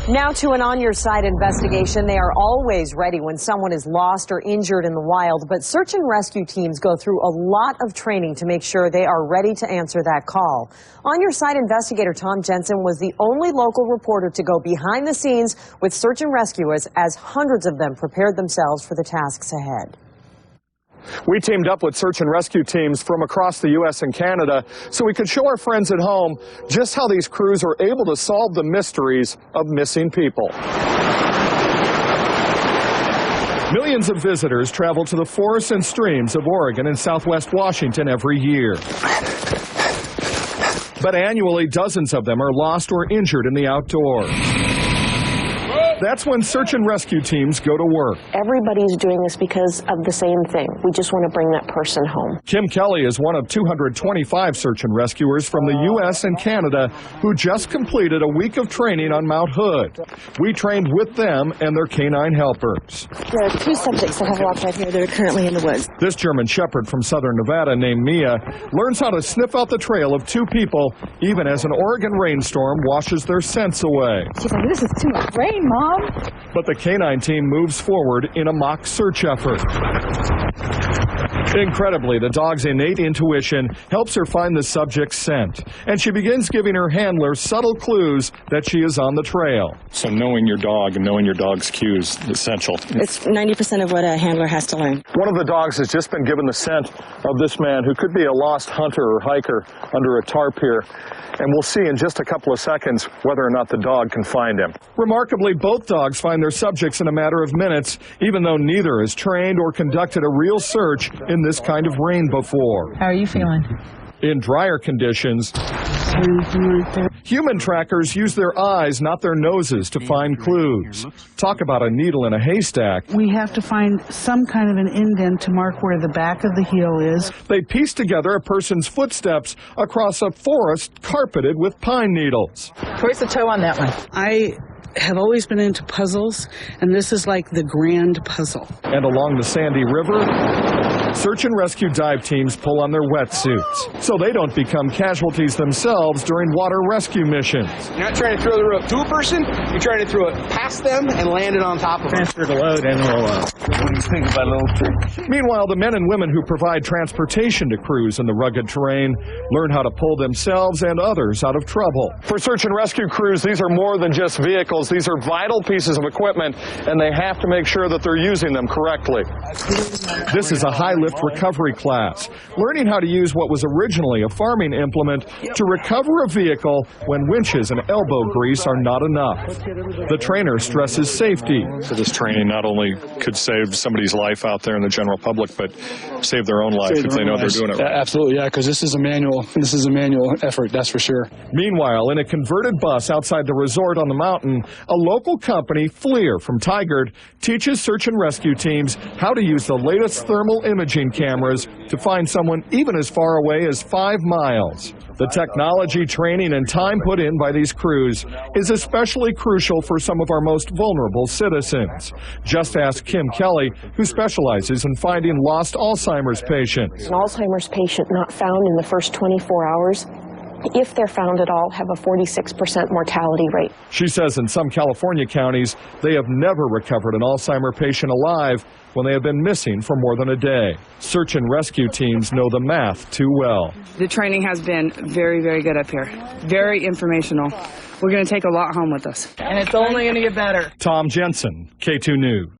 Now to an on-your-side investigation. They are always ready when someone is lost or injured in the wild, but search and rescue teams go through a lot of training to make sure they are ready to answer that call. On-your-side investigator Tom Jensen was the only local reporter to go behind the scenes with search and rescuers as hundreds of them prepared themselves for the tasks ahead. We teamed up with search and rescue teams from across the U.S. and Canada so we could show our friends at home just how these crews are able to solve the mysteries of missing people. Millions of visitors travel to the forests and streams of Oregon and Southwest Washington every year. But annually, dozens of them are lost or injured in the outdoors. That's when search and rescue teams go to work. Everybody's doing this because of the same thing. We just want to bring that person home. Kim Kelly is one of 225 search and rescuers from the U.S. and Canada who just completed a week of training on Mount Hood. We trained with them and their canine helpers. There are two subjects that have walked out here that are currently in the woods. This German Shepherd from southern Nevada named Mia learns how to sniff out the trail of two people even as an Oregon rainstorm washes their scents away. She's like, this is too much rain, Mom. But the canine team moves forward in a mock search effort. Incredibly, the dog's innate intuition helps her find the subject's scent, and she begins giving her handler subtle clues that she is on the trail. So knowing your dog and knowing your dog's cues is essential. It's 90% of what a handler has to learn. One of the dogs has just been given the scent of this man who could be a lost hunter or hiker under a tarp here, and we'll see in just a couple of seconds whether or not the dog can find him. Remarkably, both dogs find their subjects in a matter of minutes, even though neither has trained or conducted a real search in this kind of rain before. How are you feeling? In drier conditions, human trackers use their eyes, not their noses, to find clues. Talk about a needle in a haystack. We have to find some kind of an indent to mark where the back of the heel is. They piece together a person's footsteps across a forest carpeted with pine needles. Where's the toe on that one? I have always been into puzzles, and this is like the grand puzzle. And along the Sandy River, search and rescue dive teams pull on their wetsuits so they don't become casualties themselves during water rescue missions. You're not trying to throw the rope to a person, you're trying to throw it past them and land it on top of them. Transfer the load and we'll Meanwhile, the men and women who provide transportation to crews in the rugged terrain learn how to pull themselves and others out of trouble. For search and rescue crews, these are more than just vehicles. These are vital pieces of equipment, and they have to make sure that they're using them correctly. This is a high-lift recovery class, learning how to use what was originally a farming implement to recover a vehicle when winches and elbow grease are not enough. The trainer stresses safety. So this training not only could save somebody's life out there in the general public, but save their own life if they know they're doing it right. Absolutely, yeah, because this is a manual effort, that's for sure. Meanwhile, in a converted bus outside the resort on the mountain, a local company, Fleer from Tigard, teaches search and rescue teams how to use the latest thermal imaging cameras to find someone even as far away as 5 miles. The technology, training, and time put in by these crews is especially crucial for some of our most vulnerable citizens. Just ask Kim Kelly, who specializes in finding lost Alzheimer's patients. An Alzheimer's patient not found in the first 24 hours, if they're found at all, have a 46% mortality rate. She says in some California counties, they have never recovered an Alzheimer patient alive when they have been missing for more than a day. Search and rescue teams know the math too well. The training has been very, very good up here. Very informational. We're going to take a lot home with us. And it's only going to get better. Tom Jensen, K2 News.